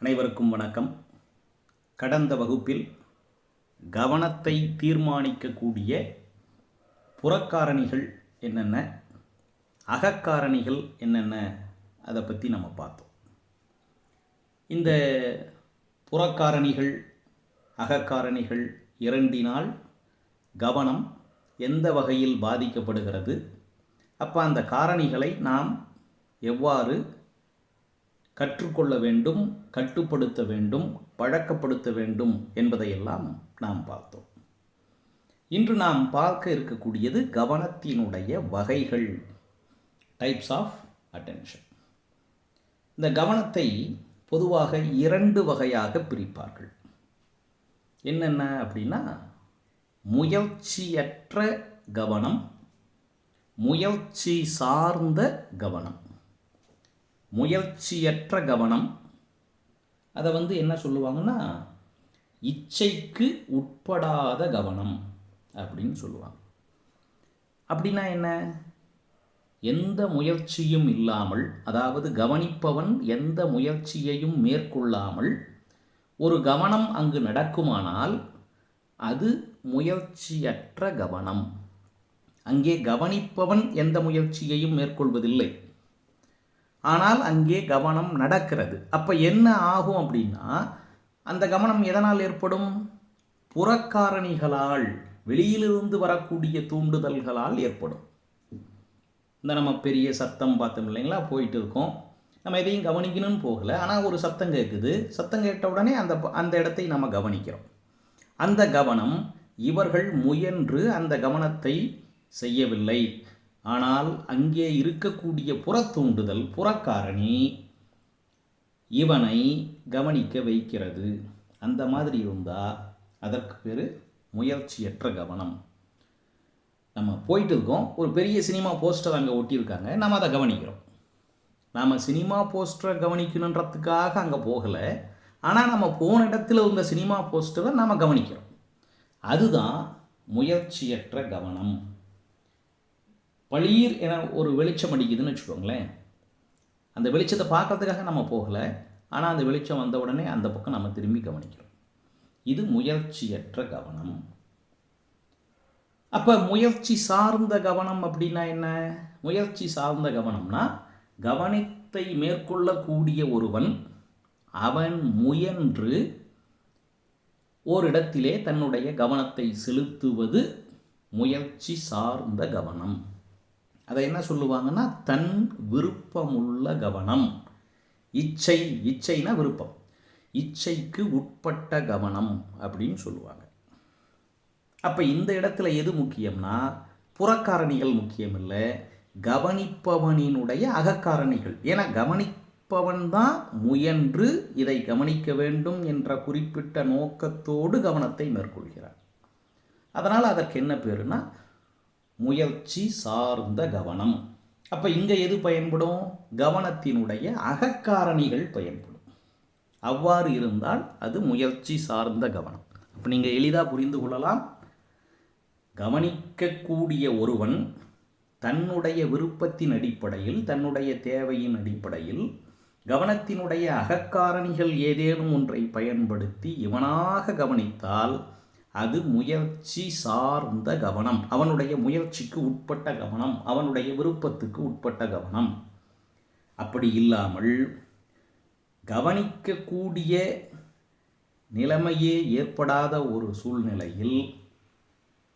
அனைவருக்கும் வணக்கம். கடந்த வகுப்பில் கவனத்தை தீர்மானிக்கக்கூடிய புறக்காரணிகள் என்னென்ன, அகக்காரணிகள் என்னென்ன, அதை பற்றி நம்ம பார்த்தோம். இந்த புறக்காரணிகள் அகக்காரணிகள் இரண்டினால் கவனம் எந்த வகையில் பாதிக்கப்படுகிறது, அப்போ அந்த காரணிகளை நாம் எவ்வாறு கற்றுக்கொள்ள வேண்டும், கட்டுப்படுத்த வேண்டும், பழக்கப்படுத்த வேண்டும் என்பதையெல்லாம் நாம் பார்த்தோம். இன்று நாம் பார்க்க இருக்கக்கூடியது கவனத்தினுடைய வகைகள், டைப்ஸ் ஆஃப் அட்டென்ஷன். இந்த கவனத்தை பொதுவாக இரண்டு வகையாக பிரிப்பார்கள். என்னென்ன அப்படின்னா, முயற்சியற்ற கவனம், முயற்சி சார்ந்த கவனம். முயற்சியற்ற கவனம் அதை என்ன சொல்லுவாங்கன்னா, இச்சைக்கு உட்படாத கவனம் அப்படின்னு சொல்லுவாங்க. அப்படின்னா என்ன? எந்த முயற்சியும் இல்லாமல், அதாவது கவனிப்பவன் எந்த முயற்சியையும் மேற்கொள்ளாமல் ஒரு கவனம் அங்கு நடக்குமானால் அது முயற்சியற்ற கவனம். அங்கே கவனிப்பவன் எந்த முயற்சியையும் மேற்கொள்வதில்லை, ஆனால் அங்கே கவனம் நடக்கிறது. அப்போ என்ன ஆகும் அப்படின்னா, அந்த கவனம் எதனால் ஏற்படும்? புறக்காரணிகளால், வெளியிலிருந்து வரக்கூடிய தூண்டுதல்களால் ஏற்படும். இந்த நம்ம பெரிய சத்தம் பார்த்தோம் இல்லைங்களா, போயிட்டு இருக்கோம், நம்ம எதையும் கவனிக்கணும்னு போகலை, ஆனால் ஒரு சத்தம் கேட்குது, சத்தம் கேட்ட உடனே அந்த இடத்தை நம்ம கவனிக்கிறோம். அந்த கவனம் இவர்கள் முயன்று அந்த கவனத்தை செய்யவில்லை, ஆனால் அங்கே இருக்கக்கூடிய புறத்தூண்டுதல், புறக்காரணி இவனை கவனிக்க வைக்கிறது. அந்த மாதிரி இருந்தால் அதற்கு பேர் முயற்சியற்ற கவனம். நம்ம போயிட்டு இருக்கோம், ஒரு பெரிய சினிமா போஸ்டர் அங்கே ஒட்டியிருக்காங்க, நம்ம அதை கவனிக்கிறோம். நாம் சினிமா போஸ்டரை கவனிக்கணுன்றதுக்காக அங்கே போகலை, ஆனால் நம்ம போன இடத்துல இருந்த சினிமா போஸ்டரை நாம் கவனிக்கிறோம். அதுதான் முயற்சியற்ற கவனம். பளீர் என ஒரு வெளிச்சம் அடிக்குதுன்னு வச்சுக்கோங்களேன், அந்த வெளிச்சத்தை பார்க்கறதுக்காக நம்ம போகலை, ஆனால் அந்த வெளிச்சம் வந்த உடனே அந்த பக்கம் நம்ம திரும்பி கவனிக்கிறோம். இது முயற்சியற்ற கவனம். அப்போ முயற்சி சார்ந்த கவனம் அப்படின்னா என்ன? முயற்சி சார்ந்த கவனம்னா, கவனத்தை மேற்கொள்ளக்கூடிய ஒருவன் அவன் முயன்று ஓரிடத்திலே தன்னுடைய கவனத்தை செலுத்துவது முயற்சி சார்ந்த கவனம். அதை என்ன சொல்லுவாங்கன்னா, தன் விருப்பமுள்ள கவனம். இச்சைனா விருப்பம், இச்சைக்கு உட்பட்ட கவனம் அப்படின்னு சொல்லுவாங்க. அப்போ இந்த இடத்துல எது முக்கியம்னா, புறக்காரணிகள் முக்கியம் இல்லை, கவனிப்பவனினுடைய அகக்காரணிகள். ஏன்னா கவனிப்பவன் தான் முயன்று இதை கவனிக்க வேண்டும் என்ற குறிப்பிட்ட நோக்கத்தோடு கவனத்தை மேற்கொள்கிறார். அதனால் அதற்கு என்ன பேருனா முயற்சி சார்ந்த கவனம். அப்போ இங்கே எது பயன்படும்? கவனத்தினுடைய அகக்காரணிகள் பயன்படும். அவ்வாறு இருந்தால் அது முயற்சி சார்ந்த கவனம். அப்போ நீங்கள் எளிதாக புரிந்து கொள்ளலாம். கவனிக்கக்கூடிய ஒருவன் தன்னுடைய விருப்பத்தின் அடிப்படையில், தன்னுடைய தேவையின் அடிப்படையில் கவனத்தினுடைய அகக்காரணிகள் ஏதேனும் ஒன்றை பயன்படுத்தி இவனாக கவனித்தால் அது முயற்சி சார்ந்த கவனம். அவனுடைய முயற்சிக்கு உட்பட்ட கவனம், அவனுடைய விருப்பத்துக்கு உட்பட்ட கவனம். அப்படி இல்லாமல் கவனிக்கக்கூடிய நிலைமையே ஏற்படாத ஒரு சூழ்நிலையில்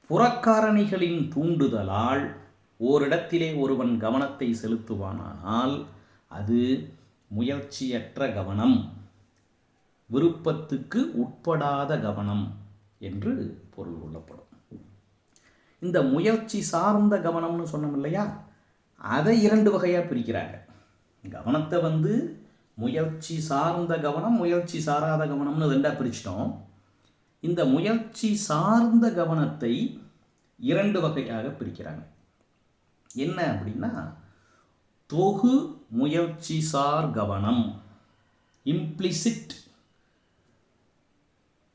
புறக்காரணிகளின் தூண்டுதலால் ஓரிடத்திலே ஒருவன் கவனத்தை செலுத்துவானால் அது முயற்சியற்ற கவனம், விருப்பத்துக்கு உட்படாத கவனம் என்று பொருள் கொள்ளப்படும். இந்த முயற்சி சார்ந்த கவனம்னு சொன்னோம் இல்லையா, அதை இரண்டு வகையாக பிரிக்கிறாங்க. கவனத்தை முயற்சி சார்ந்த கவனம், முயற்சி சாராத கவனம்னு ரெண்டாக பிரிச்சிட்டோம். இந்த முயற்சி சார்ந்த கவனத்தை இரண்டு வகையாக பிரிக்கிறாங்க. என்ன அப்படின்னா, தொகு முயற்சி சார் கவனம், இம்ப்ளிசிட்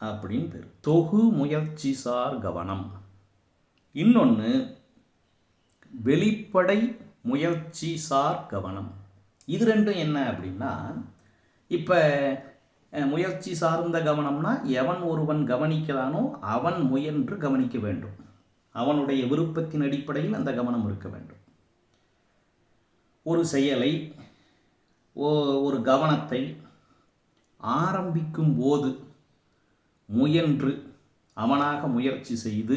அப்படின்னு பேர், தொகு முயற்சி சார் கவனம். இன்னொன்று வெளிப்படை முயற்சி சார் கவனம். இது ரெண்டும் என்ன அப்படின்னா, இப்போ முயற்சி சார்ந்த கவனம்னா எவன் ஒருவன் கவனிக்கிறானோ அவன் முயன்று கவனிக்க வேண்டும். அவனுடைய விருப்பத்தின் அடிப்படையில் அந்த கவனம் இருக்க வேண்டும். ஒரு செயலை, ஒரு கவனத்தை ஆரம்பிக்கும் போது முயன்று அவனாக முயற்சி செய்து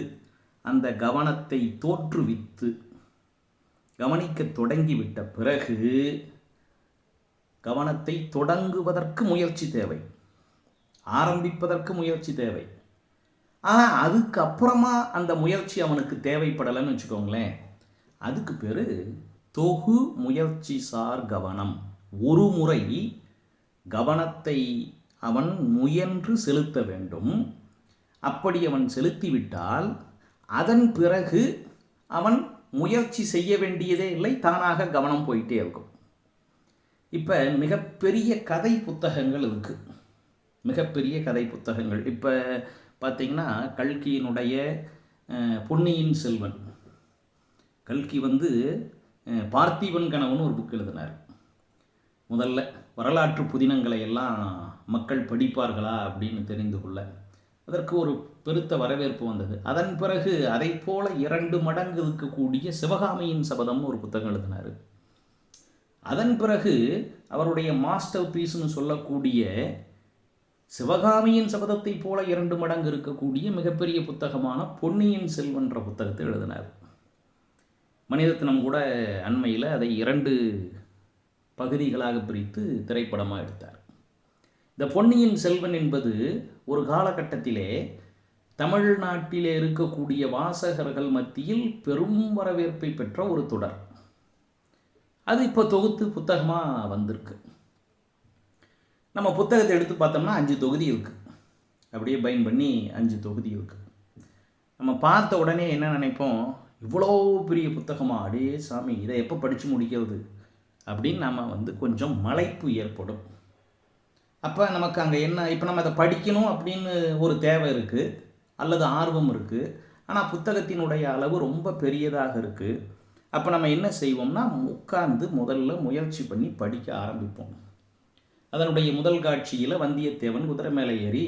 அந்த கவனத்தை தோற்றுவித்து கவனிக்க தொடங்கிவிட்ட பிறகு கவனத்தை தொடங்குவதற்கு முயற்சி தேவை, ஆரம்பிப்பதற்கு முயற்சி தேவை. ஆனால் அதுக்கப்புறமா அந்த முயற்சி அவனுக்கு தேவைப்படலைன்னு வச்சுக்கோங்களேன், அதுக்கு பேர் தொகு முயற்சி சார் கவனம். ஒரு முறை கவனத்தை அவன் முயன்று செலுத்த வேண்டும். அப்படி அவன் செலுத்திவிட்டால் அதன் பிறகு அவன் முயற்சி செய்ய வேண்டியதே இல்லை, தானாக கவனம் போயிட்டே இருக்கும். இப்போ மிகப்பெரிய கதை புத்தகங்கள் இருக்குது, மிகப்பெரிய கதை புத்தகங்கள். இப்போ பார்த்திங்கன்னா கல்கியினுடைய பொன்னியின் செல்வன், கல்கி பார்த்திபன் கனவுன்னு ஒரு புக் எழுதினார். முதல்ல வரலாற்று புதினங்களை எல்லாம் மக்கள் படிப்பார்களா அப்படின்னு தெரிந்து கொள்ள அதற்கு ஒரு பெருத்த வரவேற்பு வந்தது. அதன் பிறகு அதை போல 2 மடங்கு இருக்கக்கூடிய சிவகாமியின் சபதம்னு ஒரு புத்தகம் எழுதினார். அதன் பிறகு அவருடைய மாஸ்டர் பீஸ்னு சொல்லக்கூடிய சிவகாமியின் சபதத்தை போல 2 மடங்கு இருக்கக்கூடிய மிகப்பெரிய புத்தகமான பொன்னியின் செல்வன்ற புத்தகத்தை எழுதினார். மணிரத்னம் கூட அண்மையில் அதை 2 பகுதிகளாக பிரித்து திரைப்படமாக எடுத்தார். இந்த பொன்னியின் செல்வன் என்பது ஒரு காலகட்டத்திலே தமிழ்நாட்டிலே இருக்கக்கூடிய வாசகர்கள் மத்தியில் பெரும் வரவேற்பை பெற்ற ஒரு தொடர். அது இப்போ தொகுத்து புத்தகமாக வந்திருக்கு. நம்ம புத்தகத்தை எடுத்து பார்த்தோம்னா 5 தொகுதி இருக்குது, அப்படியே பைன் பண்ணி 5 தொகுதி இருக்குது. நம்ம பார்த்த உடனே என்ன நினைப்போம், இவ்வளோ பெரிய புத்தகமா, அடே சாமி, இதை எப்போ படித்து முடிக்கிறது அப்படின்னு நம்ம கொஞ்சம் மலைப்பு ஏற்படும். அப்போ நமக்கு அங்கே என்ன, இப்போ நம்ம அதை படிக்கணும் அப்படின்னு ஒரு தேவை இருக்குது அல்லது ஆர்வம் இருக்குது, ஆனால் புத்தகத்தினுடைய அளவு ரொம்ப பெரியதாக இருக்குது. அப்போ நம்ம என்ன செய்வோம்னா உட்கார்ந்து முதல்ல முயற்சி பண்ணி படிக்க ஆரம்பிப்போம். அதனுடைய முதல் காட்சியில் வந்தியத்தேவன் குதிரை மேலே ஏறி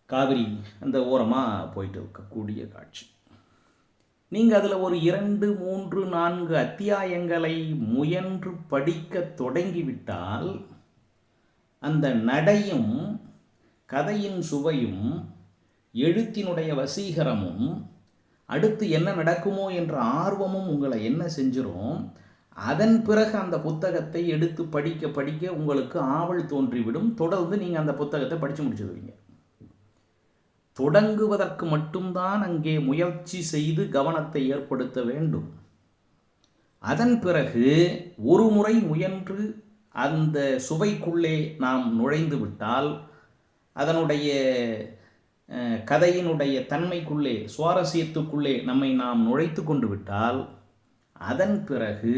காவிரி அந்த ஓரமாக போயிட்டு இருக்கக்கூடிய காட்சி. நீங்கள் அதில் ஒரு 2, 3, 4 அத்தியாயங்களை முயன்று படிக்க தொடங்கிவிட்டால் அந்த நடையும் கதையின் சுவையும் எழுத்தினுடைய வசீகரமும் அடுத்து என்ன நடக்குமோ என்ற ஆர்வமும் உங்களை என்ன செஞ்சிரும், அதன் பிறகு அந்த புத்தகத்தை எடுத்து படிக்க படிக்க உங்களுக்கு ஆவல் தோன்றிவிடும். தொடர்ந்து நீங்கள் அந்த புத்தகத்தை படித்து முடிச்சிடுவீங்க. தொடங்குவதற்கு மட்டும்தான் அங்கே முயற்சி செய்து கவனத்தை ஏற்படுத்த வேண்டும். அதன் பிறகு ஒரு முறை முயன்று அந்த சுவைக்குள்ளே நாம் நுழைந்து விட்டால், அதனுடைய கதையினுடைய தன்மைக்குள்ளே, சுவாரஸ்யத்துக்குள்ளே நம்மை நாம் நுழைத்து கொண்டு விட்டால், அதன் பிறகு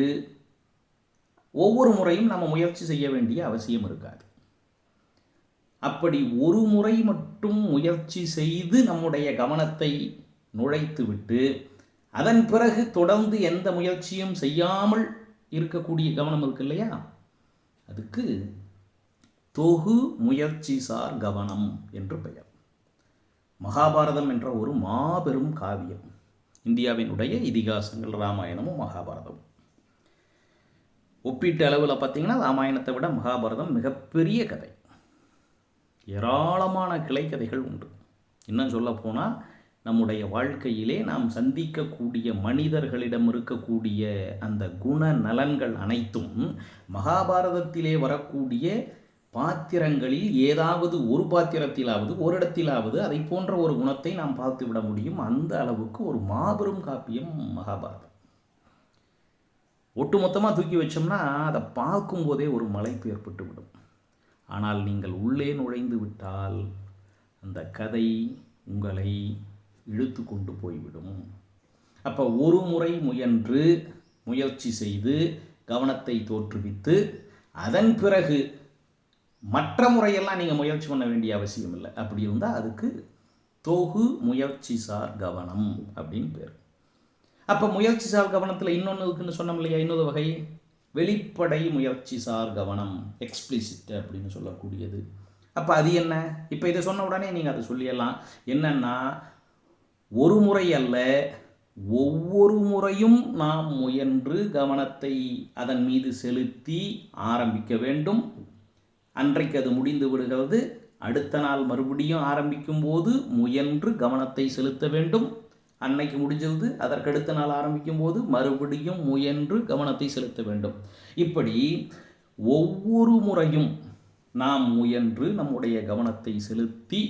ஒவ்வொரு முறையும் நம்ம முயற்சி செய்ய வேண்டிய அவசியம் இருக்காது. அப்படி ஒரு முறை மட்டும் முயற்சி செய்து நம்முடைய கவனத்தை நுழைத்து விட்டு அதன் பிறகு தொடர்ந்து எந்த முயற்சியும் செய்யாமல் இருக்கக்கூடிய கவனம் இருக்கு இல்லையா, அதுக்கு தொகு முயற்சி சார் கவனம் என்று பெயர். மகாபாரதம் என்ற ஒரு மாபெரும் காவியம், இந்தியாவினுடைய இதிகாசங்கள் ராமாயணமும் மகாபாரதமும். ஒப்பீட்டு அளவில் பார்த்திங்கன்னா ராமாயணத்தை விட மகாபாரதம் மிகப்பெரிய கதை, ஏராளமான கிளைக்கதைகள் உண்டு. இன்னும் சொல்லப்போனால் நம்முடைய வாழ்க்கையிலே நாம் சந்திக்கக்கூடிய மனிதர்களிடம் இருக்கக்கூடிய அந்த குண நலன்கள் அனைத்தும் மகாபாரதத்திலே வரக்கூடிய பாத்திரங்களில் ஏதாவது ஒரு பாத்திரத்திலாவது ஒரு இடத்திலாவது அதை போன்ற ஒரு குணத்தை நாம் பார்த்து விட முடியும். அந்த அளவுக்கு ஒரு மாபெரும் காப்பியம் மகாபாரதம். ஒட்டுமொத்தமாக தூக்கி வச்சோம்னா அதை பார்க்கும்போதே ஒரு மலைப்பு ஏற்பட்டு விடும். ஆனால் நீங்கள் உள்ளே நுழைந்து விட்டால் அந்த கதை உங்களை இழுத்து கொண்டு போய்விடும். அப்போ ஒரு முறை முயற்சி செய்து கவனத்தை தோற்றுவித்து அதன் பிறகு மற்ற முறையெல்லாம் நீங்கள் முயற்சி பண்ண வேண்டிய அவசியம் இல்லை. அப்படி இருந்தால் அதுக்கு தொகு முயற்சி சார் கவனம் அப்படின்னு பேர். அப்போ முயற்சி சார் கவனத்தில் இன்னொன்று இருக்குன்னு சொன்னோம் இல்லையா, இன்னொரு வகை வெளிப்படை முயற்சி சார் கவனம், எக்ஸ்பிளிசிட் அப்படின்னு சொல்லக்கூடியது. அப்போ அது என்ன? இப்போ இதை சொன்ன உடனே நீங்கள் அதை சொல்லிடலாம். என்னன்னா, ஒரு முறை அல்ல, ஒவ்வொரு முறையும் நாம் முயன்று கவனத்தை அதன் மீது செலுத்தி ஆரம்பிக்க வேண்டும். அன்றைக்கு அது முடிந்து விடுகிறது. அடுத்த நாள் மறுபடியும் ஆரம்பிக்கும் போது முயன்று கவனத்தை செலுத்த வேண்டும். அன்னைக்கு முடிஞ்சது, அதற்கடுத்த நாள் ஆரம்பிக்கும் போது மறுபடியும் முயன்று கவனத்தை செலுத்த வேண்டும். இப்படி ஒவ்வொரு முறையும் நாம் முயன்று நம்முடைய கவனத்தை செலுத்தி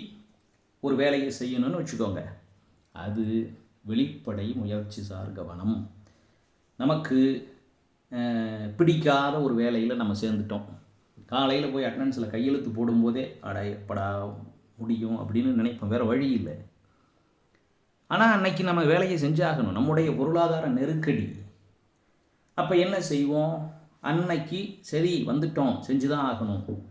ஒரு வேலையை செய்யணும்னு வச்சுக்கோங்க. அது வெளிப்படை முயற்சி சார் கவனம். நமக்கு பிடிக்காத ஒரு வேலையில் நம்ம சேர்ந்துட்டோம். காலையில் போய் அட்டண்டன்ஸில் கையெழுத்து போடும்போதே எப்படா முடியும் அப்படின்னு நினைப்போம், வேறு வழி இல்லை. ஆனால் அன்னைக்கு நம்ம வேலையை செஞ்சாகணும், நம்முடைய பொருளாதார நெருக்கடி. அப்போ என்ன செய்வோம்? அன்னைக்கு சரி வந்துட்டோம், செஞ்சு தான் ஆகணும்.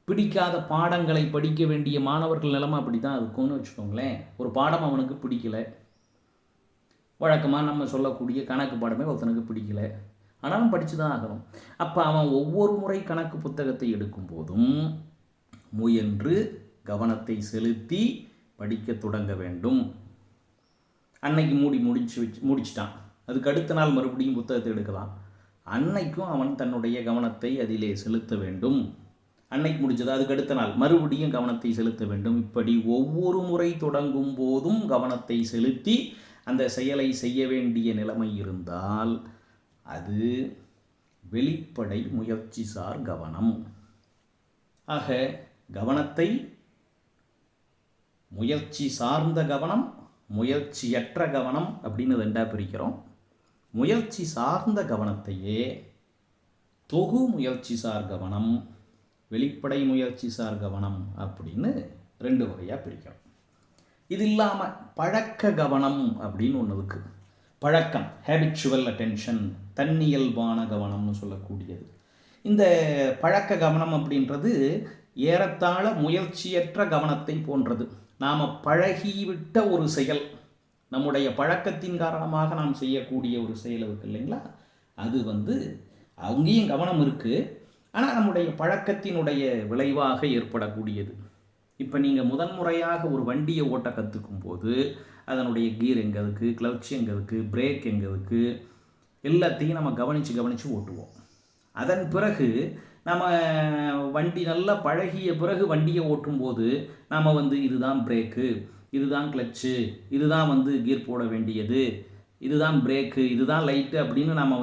பிடிக்காத பாடங்களை படிக்க வேண்டிய மாணவர்கள் நிலைமை அப்படி தான் இருக்கும்னு வச்சுக்கோங்களேன். ஒரு பாடம் அவனுக்கு பிடிக்கல, வழக்கமாக நம்ம சொல்லக்கூடிய கணக்கு பாடமே ஒருத்தனுக்கு பிடிக்கல, ஆனாலும் படித்து தான் ஆகணும். அப்போ அவன் ஒவ்வொரு முறை கணக்கு புத்தகத்தை எடுக்கும் போதும் முயன்று கவனத்தை செலுத்தி படிக்க தொடங்க வேண்டும். அன்னைக்கு முடிச்சிட்டான், அதுக்கு அடுத்த நாள் மறுபடியும் புத்தகத்தை எடுக்கலாம். அன்னைக்கும் அவன் தன்னுடைய கவனத்தை அதிலே செலுத்த வேண்டும். அன்னைக்கு முடிஞ்சது, அதுக்கு அடுத்த நாள் மறுபடியும் கவனத்தை செலுத்த வேண்டும். இப்படி ஒவ்வொரு முறை தொடங்கும் போதும் கவனத்தை செலுத்தி அந்த செயலை செய்ய வேண்டிய நிலைமை இருந்தால் அது வெளிப்படை முயற்சி சார் கவனம். ஆக கவனத்தை முயற்சி சார்ந்த கவனம், முயற்சியற்ற கவனம் அப்படின்னு ரெண்டாக பிரிக்கிறோம். முயற்சி சார்ந்த கவனத்தையே தொகு முயற்சி சார் கவனம், வெளிப்படை முயற்சி சார் கவனம் அப்படின்னு 2 வகையாக பிரிக்கிறோம். இது இல்லாமல் பழக்க கவனம் அப்படின்னு ஒன்று இருக்குது. பழக்கம், ஹேபிச்சுவல் அட்டென்ஷன், தன்னியல்பான கவனம்னு சொல்லக்கூடியது. இந்த பழக்க கவனம் அப்படின்றது ஏறத்தாழ முயற்சியற்ற கவனத்தை போன்றது. நாம் பழகிவிட்ட ஒரு செயல், நம்முடைய பழக்கத்தின் காரணமாக நாம் செய்யக்கூடிய ஒரு செயல் இருக்குது இல்லைங்களா, அது அங்கேயும் கவனம் இருக்குது, ஆனால் நம்முடைய பழக்கத்தினுடைய விளைவாக ஏற்படக்கூடியது. இப்போ நீங்கள் முதன்முறையாக ஒரு வண்டியை ஓட்ட கற்றுக்கும் போது அதனுடைய கீர் எங்கே இருக்குது, கிளட்ச் எங்கே இருக்குது, பிரேக் எங்கே இருக்குது, எல்லாத்தையும் நம்ம கவனித்து ஓட்டுவோம். அதன் பிறகு நம்ம வண்டி நல்லா பழகிய பிறகு வண்டியை ஓட்டும்போது நாம் இதுதான் பிரேக்கு, இதுதான் கிளட்சு, இதுதான் கீர் போட வேண்டியது, இதுதான் பிரேக்கு, இதுதான் லைட்டு அப்படின்னு நம்ம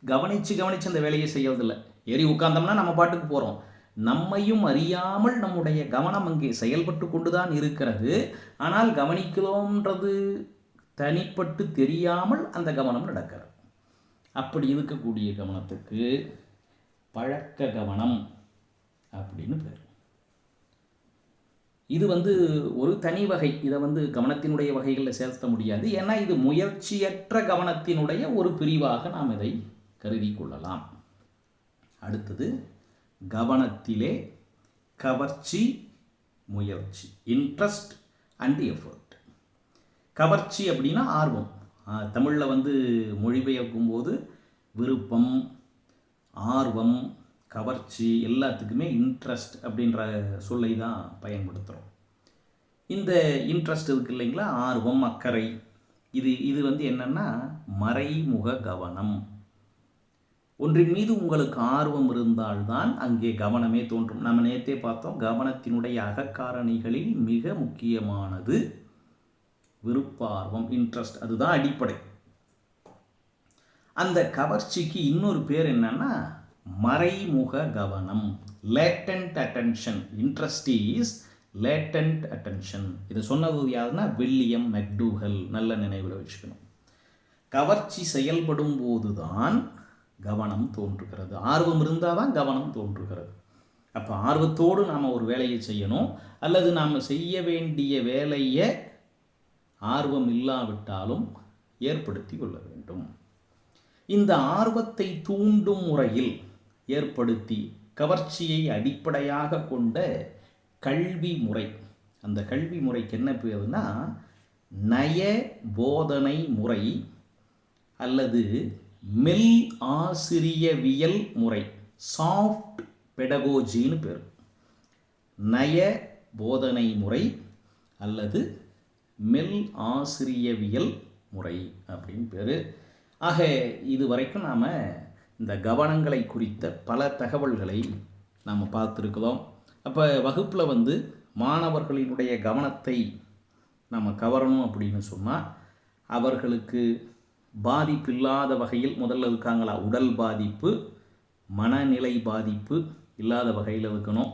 கவனித்து அந்த வேலையை செய்யறதில்லை. ஏறி உட்கார்ந்தோம்னா நம்ம பாட்டுக்கு போகிறோம். நம்மையும் அறியாமல் நம்முடைய கவனம் அங்கே செயல்பட்டு கொண்டு தான் இருக்கிறது. ஆனால் கவனிக்கிறோம்ன்றது தனிப்பட்டு தெரியாமல் அந்த கவனம் நடக்கிறது. அப்படி இருக்கக்கூடிய கவனத்துக்கு பழக்க கவனம் அப்படின்னு பேர். இது ஒரு தனி வகை. இதை கவனத்தினுடைய வகைகளில் சேர்த்த முடியாது. ஏன்னா இது முயற்சியற்ற கவனத்தினுடைய ஒரு பிரிவாக நாம் இதை கருதி கொள்ளலாம். அடுத்தது கவனத்திலே கவர்ச்சி முயற்சி, இன்ட்ரெஸ்ட் அண்ட் எஃபர்ட். கவர்ச்சி அப்படின்னா ஆர்வம். தமிழில் மொழிபெயர்க்கும் போது விருப்பம், ஆர்வம், கவர்ச்சி எல்லாத்துக்குமே இன்ட்ரெஸ்ட் அப்படின்ற சொல்லை தான் பயன்படுத்துகிறோம். இந்த இன்ட்ரெஸ்ட் இருக்குது இல்லைங்களா, ஆர்வம், அக்கறை, இது என்னன்னா மறைமுக கவனம். ஒன்றின் மீது உங்களுக்கு ஆர்வம் இருந்தால்தான் அங்கே கவனமே தோன்றும். நம்ம நேற்றே பார்த்தோம், கவனத்தினுடைய அகக்காரணிகளில் மிக முக்கியமானது விருப்பார்வம், இன்ட்ரெஸ்ட். அதுதான் அடிப்படை. அந்த கவர்ச்சிக்கு இன்னொரு பேர் என்னன்னா மறைமுக கவனம், latent attention. Interest is latent attention. இது சொன்னது யாருன்னா வில்லியம் மெக்டூகல். நல்ல நினைவில் வச்சுக்கணும். கவர்ச்சி செயல்படும் போதுதான் கவனம் தோன்றுகிறது. ஆர்வம் இருந்தால் தான் கவனம் தோன்றுகிறது. அப்போ ஆர்வத்தோடு நாம் ஒரு வேலையை செய்யணும், அல்லது நாம் செய்ய வேண்டிய வேலையை ஆர்வம் இல்லாவிட்டாலும் ஏற்படுத்தி கொள்ள வேண்டும். இந்த ஆர்வத்தை தூண்டும் முறையில் ஏற்படுத்தி கவர்ச்சியை அடிப்படையாக கொண்ட கல்வி முறை, அந்த கல்வி முறைக்கு என்ன பேருன்னா நய போதனை முறை அல்லது மெல் ஆசிரியவியல் முறை, சாஃப்ட் பெடகோஜின்னு பேர். நய போதனை முறை அல்லது மெல் ஆசிரியவியல் முறை அப்படின்னு பேர். ஆக இது வரைக்கும் நாம் இந்த கவனங்களை குறித்த பல தகவல்களை நாம் பார்த்துருக்கிறோம். அப்போ வகுப்பில் மாணவர்களினுடைய கவனத்தை நம்ம கவரணும் அப்படின்னு சொன்னால் அவர்களுக்கு பாதிப்பு இல்லாத வகையில் முதல்ல இருக்காங்களா, உடல் பாதிப்பு, மனநிலை பாதிப்பு இல்லாத வகையில் இருக்கணும்.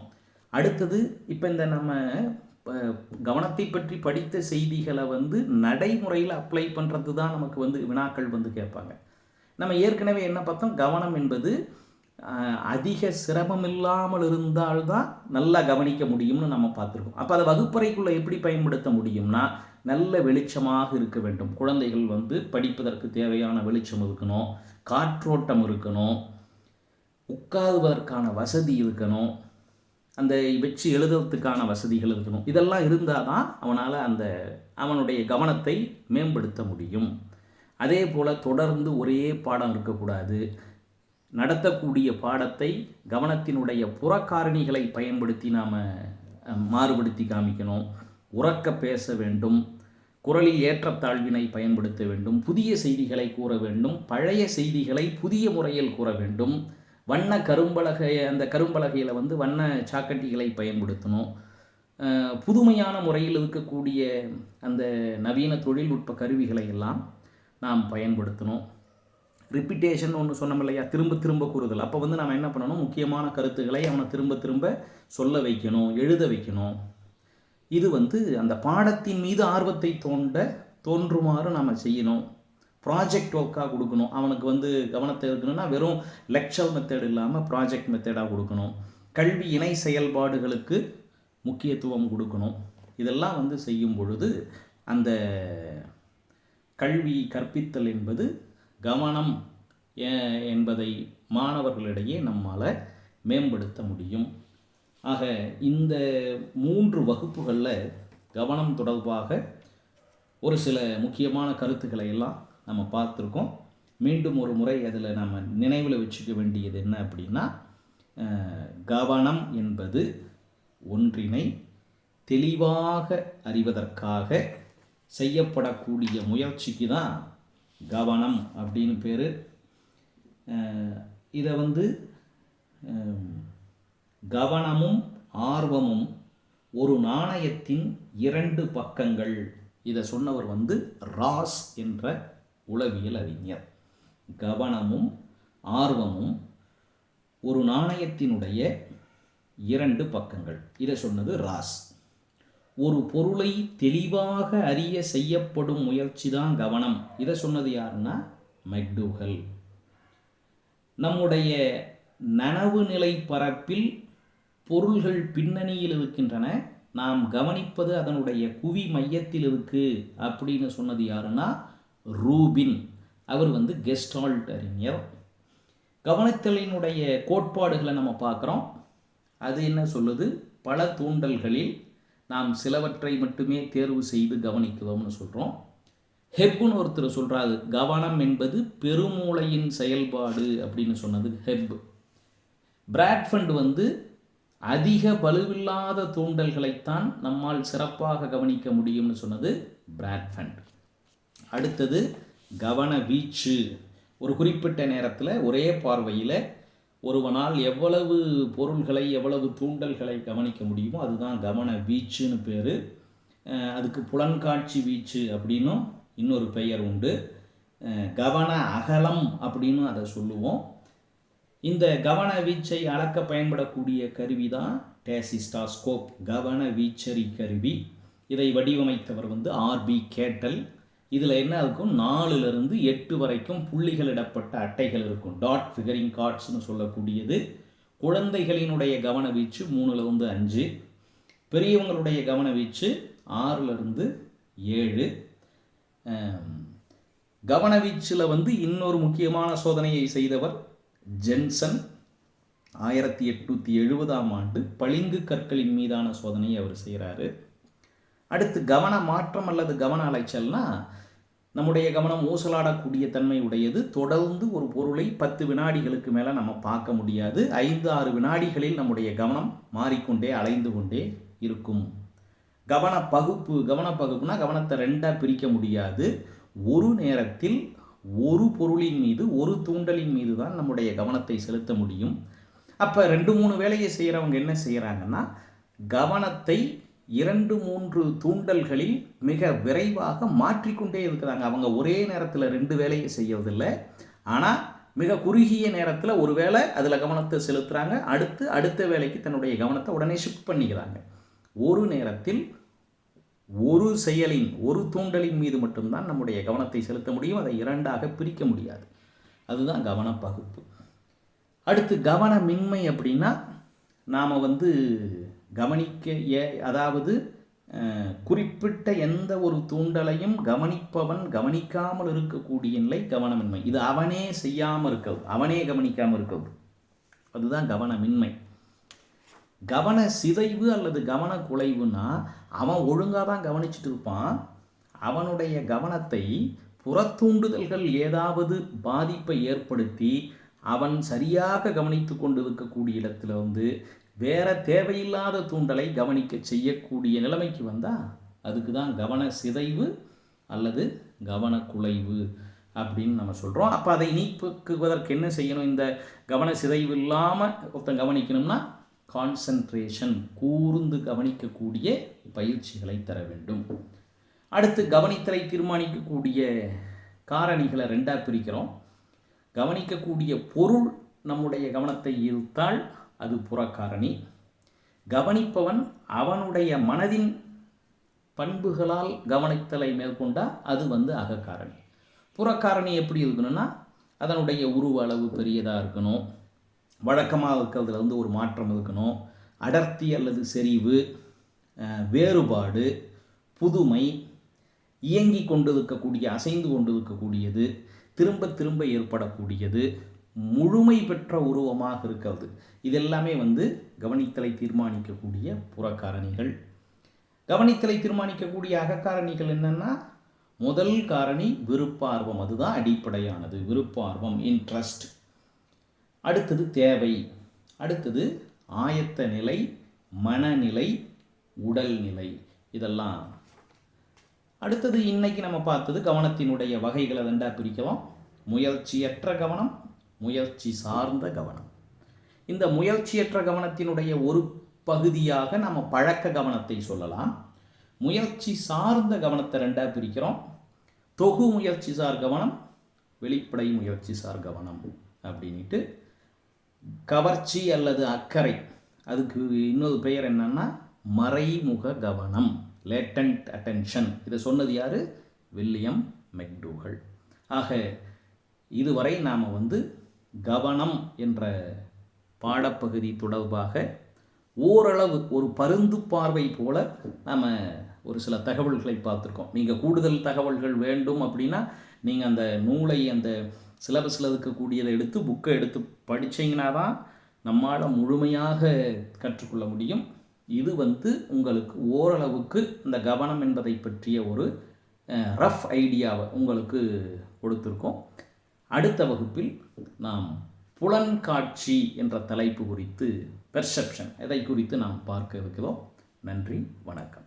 அடுத்தது இப்போ இந்த நம்ம கவனத்தை பற்றி படித்த செய்திகளை நடைமுறையில் அப்ளை பண்ணுறது தான் நமக்கு வினாக்கள் கேட்பாங்க. நம்ம ஏற்கனவே என்ன பார்த்தோம், கவனம் என்பது அதிக சிரமம் இல்லாமல் இருந்தால்தான் நல்லா கவனிக்க முடியும்னு நம்ம பார்த்துருக்கோம். அப்போ அதை வகுப்பறைக்குள்ளே எப்படி பயன்படுத்த முடியும்னா, நல்ல வெளிச்சமாக இருக்க வேண்டும். குழந்தைகள் படிப்பதற்கு தேவையான வெளிச்சம் இருக்கணும், காற்றோட்டம் இருக்கணும், உட்காருவதற்கான வசதி இருக்கணும், அந்த வச்சு எழுதுறதுக்கான வசதிகள் இருக்கணும். இதெல்லாம் இருந்தால் தான் அவனால் அவனுடைய கவனத்தை மேம்படுத்த முடியும். அதே போல் தொடர்ந்து ஒரே பாடம் இருக்கக்கூடாது. நடத்தக்கூடிய பாடத்தை கவனத்தினுடைய புறக்காரணிகளை பயன்படுத்தி நாம் மாறுபடுத்தி காமிக்கணும். உறக்க பேச வேண்டும், குரலில் ஏற்றத்தாழ்வினை பயன்படுத்த வேண்டும், புதிய செய்திகளை கூற வேண்டும், பழைய செய்திகளை புதிய முறையில் கூற வேண்டும். வண்ண கரும்பலகை, அந்த கரும்பலகையில் வண்ண சாக்கட்டிகளை பயன்படுத்தணும். புதுமையான முறையில் இருக்கக்கூடிய அந்த நவீன தொழில்நுட்ப கருவிகளை எல்லாம் நாம் பயன்படுத்தணும். ரிப்பீட்டேஷன் ஒன்று சொன்னோம் இல்லையா, திரும்ப திரும்ப கூறுதல். அப்போ நாம் என்ன பண்ணணும், முக்கியமான கருத்துக்களை அவனை திரும்ப திரும்ப சொல்ல வைக்கணும், எழுத வைக்கணும். இது அந்த பாடத்தின் மீது ஆர்வத்தை தோன்றுமாறு நாம் செய்யணும். ப்ராஜெக்ட் ஒர்க்காக கொடுக்கணும். அவனுக்கு கவனத்தை இருக்கணும்னா வெறும் லெக்சர் மெத்தட் இல்லாமல் ப்ராஜெக்ட் மெத்தடாக கொடுக்கணும். கல்வி இணை செயல்பாடுகளுக்கு முக்கியத்துவம் கொடுக்கணும். இதெல்லாம் செய்யும் பொழுது அந்த கல்வி கற்பித்தல் என்பது கவனம் என்பதை மாணவர்களிடையே நம்மால் மேம்படுத்த முடியும். ஆக இந்த 3 வகுப்புகளில் கவனம் தொடர்பாக ஒரு சில முக்கியமான கருத்துக்களை எல்லாம் நம்ம பார்த்துருக்கோம். மீண்டும் ஒரு முறை அதில் நம்ம நினைவில் வச்சுக்க வேண்டியது என்ன அப்படின்னா, கவனம் என்பது ஒன்றினை தெளிவாக அறிவதற்காக செய்யப்படக்கூடிய முயற்சிக்கு தான் கவனம் அப்படின்னு பேர். இதை கவனமும் ஆர்வமும் ஒரு நாணயத்தின் 2 பக்கங்கள். இதை சொன்னவர் ராஸ் என்ற உளவியல் அறிஞர். கவனமும் ஆர்வமும் ஒரு நாணயத்தினுடைய 2 பக்கங்கள். இதை சொன்னது ராஸ். ஒரு பொருளை தெளிவாக அறிய செய்யப்படும் முயற்சி தான் கவனம். இதை சொன்னது யாருன்னா மெக்டூகல். நம்முடைய நனவு நிலை பரப்பில் பொருள்கள் பின்னணியில் இருக்கின்றன, நாம் கவனிப்பது அதனுடைய குவி மையத்தில் இருக்கு அப்படின்னு சொன்னது யாருன்னா ரூபின். அவர் கெஸ்டால்ட் அறிஞர். கவனித்தலினுடைய கோட்பாடுகளை நம்ம பார்க்குறோம். அது என்ன சொல்லுது, பல தூண்டல்களில் நாம் சிலவற்றை மட்டுமே தேர்வு செய்து கவனிக்கிறோம்னு சொல்கிறோம். ஹெப்னு ஒருத்தர் சொல்கிறாரு, கவனம் என்பது பெருமூளையின் செயல்பாடு அப்படின்னு சொன்னது ஹெப். பிராட்ஃபண்ட் அதிக வலுவில்லாத தூண்டல்களைத்தான் நம்மால் சிறப்பாக கவனிக்க முடியும்னு சொன்னது பிராட்ஃபண்ட். அடுத்தது கவன வீச்சு. ஒரு குறிப்பிட்ட நேரத்தில் ஒரே பார்வையில் ஒருவனால் எவ்வளவு பொருள்களை எவ்வளவு தூண்டல்களை கவனிக்க முடியுமோ அதுதான் கவன வீச்சுன்னு பேர். அதுக்கு புலன்காட்சி வீச்சு அப்படின்னும் இன்னொரு பெயர் உண்டு. கவன அகலம் அப்படின்னு அதை சொல்லுவோம். இந்த கவன வீச்சை அளக்க பயன்படக்கூடிய கருவி தான் டேசிஸ்டாஸ்கோப், கவன வீச்சரி கருவி. இதை வடிவமைத்தவர் ஆர்பி கேட்டல். இதில் என்ன இருக்கும், 4லிருந்து 8 வரைக்கும் புள்ளிகளிடப்பட்ட அட்டைகள் இருக்கும். டாட் ஃபிகரிங் கார்ட்ஸ்னு சொல்லக்கூடியது. குழந்தைகளினுடைய கவன வீச்சு 3லிருந்து 5, பெரியவங்களுடைய கவன வீச்சு 6லிருந்து 7. கவன வீச்சில் இன்னொரு முக்கியமான சோதனையை செய்தவர் ஜென்சன். 1870ஆம் ஆண்டு பளிங்கு கற்களின் மீதான சோதனையை அவர் செய்கிறாரு. அடுத்து கவன மாற்றம் அல்லது கவன அலைச்சல்னா நம்முடைய கவனம் ஊசலாடக்கூடிய தன்மை உடையது. தொடர்ந்து ஒரு பொருளை 10 வினாடிகளுக்கு மேலே நம்ம பார்க்க முடியாது. 5-6 வினாடிகளில் நம்முடைய கவனம் மாறிக்கொண்டே அலைந்து கொண்டே இருக்கும். கவனப்பகுப்புனா கவனத்தை 2ஆக பிரிக்க முடியாது. ஒரு நேரத்தில் ஒரு பொருளின் மீது, ஒரு தூண்டலின் மீது தான் நம்முடைய கவனத்தை செலுத்த முடியும். அப்போ 2-3 வேலையை செய்கிறவங்க என்ன செய்கிறாங்கன்னா, கவனத்தை 2-3 தூண்டல்களில் மிக விரைவாக மாற்றிக்கொண்டே இருக்கிறாங்க. அவங்க ஒரே நேரத்தில் 2 வேலையை செய்யறதில்லை. ஆனால் மிக குறுகிய நேரத்தில் ஒரு வேளை அதில் கவனத்தை செலுத்துகிறாங்க. அடுத்த வேலைக்கு தன்னுடைய கவனத்தை உடனே ஷிஃப்ட் பண்ணிக்கிறாங்க. ஒரு நேரத்தில் ஒரு செயலின், ஒரு தூண்டலின் மீது மட்டும்தான் நம்முடைய கவனத்தை செலுத்த முடியும். அதை 2ஆக பிரிக்க முடியாது. அதுதான் கவனப்பகுப்பு. அடுத்து கவனமின்மை அப்படின்னா, நாம் அதாவது குறிப்பிட்ட எந்த ஒரு தூண்டலையும் கவனிப்பவன் கவனிக்காமல் இருக்கக்கூடிய நிலை கவனமின்மை. இது அவனே செய்யாமல் இருக்கிறது, அவனே கவனிக்காமல் இருக்கிறது. அதுதான் கவனமின்மை. கவன சிதைவு அல்லது கவனக்குலைவுனா, அவன் ஒழுங்காக தான் கவனிச்சுட்டு இருப்பான். அவனுடைய கவனத்தை புறத்தூண்டுதல்கள் ஏதாவது பாதிப்பை ஏற்படுத்தி அவன் சரியாக கவனித்து கொண்டு இருக்கக்கூடிய இடத்துல வேற தேவையில்லாத தூண்டலை கவனிக்க செய்யக்கூடிய நிலைமைக்கு வந்தால் அதுக்கு தான் கவன சிதைவு அல்லது கவனக்குலைவு அப்படின்னு நம்ம சொல்கிறோம். அப்போ அதை நீக்குவதற்கு என்ன செய்யணும்? இந்த கவன சிதைவு இல்லாமல் ஒருத்தன் கவனிக்கணும்னா கான்சன்ட்ரேஷன், கூர்ந்து கவனிக்கக்கூடிய பயிற்சிகளை தர வேண்டும். அடுத்து கவனித்தலை தீர்மானிக்கக்கூடிய காரணிகளை 2ஆக பிரிக்கிறோம். கவனிக்கக்கூடிய பொருள் நம்முடைய கவனத்தை ஈர்த்தால் அது புறக்காரணி. கவனிப்பவன் அவனுடைய மனதின் பண்புகளால் கவனித்தலை மேற்கொண்டால் அது அகக்காரணி. புறக்காரணி எப்படி இருக்கணும்னா, அதனுடைய உருவ அளவு பெரியதாக இருக்கணும், வழக்கமாக இருக்கிறதுல ஒரு மாற்றம் இருக்கணும், அடர்த்தி அல்லது செறிவு, வேறுபாடு, புதுமை, இயங்கி கொண்டு இருக்கக்கூடிய, அசைந்து கொண்டு இருக்கக்கூடியது, திரும்ப திரும்ப ஏற்படக்கூடியது, முழுமை பெற்ற உருவமாக இருக்கிறது. இதெல்லாமே கவனித்தலை தீர்மானிக்கக்கூடிய புறக்காரணிகள். கவனித்தலை தீர்மானிக்கக்கூடிய அகக்காரணிகள் என்னென்னா, முதல் காரணி விருப்பார்வம். அதுதான் அடிப்படையானது. விருப்பார்வம், இன்ட்ரெஸ்ட். அடுத்தது தேவை. அடுத்தது ஆயத்த நிலை, மனநிலை, உடல்நிலை. இதெல்லாம் அடுத்தது. இன்னைக்கு நம்ம பார்த்தது கவனத்தினுடைய வகைகளை 2ஆக பிரிக்கலாம். முயற்சியற்ற கவனம், முயற்சி சார்ந்த கவனம். இந்த முயற்சியற்ற கவனத்தினுடைய ஒரு பகுதியாக நம்ம பழக்க கவனத்தை சொல்லலாம். முயற்சி சார்ந்த கவனத்தை 2ஆக பிரிக்கிறோம். தொகு முயற்சி சார் கவனம், வெளிப்படை முயற்சி சார் கவனம் அப்படின்ட்டு. கவர்ச்சி அல்லது அக்கறை, அதுக்கு இன்னொரு பெயர் என்னன்னா மறைமுக கவனம், லேட்டன்ட் அட்டென்ஷன். இதை சொன்னது யார்? வில்லியம் மெக்டூகல். ஆக இதுவரை நாம் கவனம் என்ற பாடப்பகுதி தொடர்பாக ஓரளவு ஒரு பருந்து பார்வை போல நாம் ஒரு சில தகவல்களை பார்த்துருக்கோம். நீங்கள் கூடுதல் தகவல்கள் வேண்டும் அப்படின்னா நீங்கள் அந்த நூலை, அந்த சிலபஸில் இருக்கக்கூடியதை எடுத்து, புக்கை எடுத்து படித்தீங்கன்னா தான் நம்மால் முழுமையாக கற்றுக்கொள்ள முடியும். இது உங்களுக்கு ஓரளவுக்கு இந்த கவனம் என்பதை பற்றிய ஒரு ரஃப் ஐடியாவை உங்களுக்கு கொடுத்துருக்கோம். அடுத்த வகுப்பில் நாம் புலன்காட்சி என்ற தலைப்பு குறித்து, பெர்செப்ஷன், இதை குறித்து நாம் பார்க்க இருக்கிறோம். நன்றி, வணக்கம்.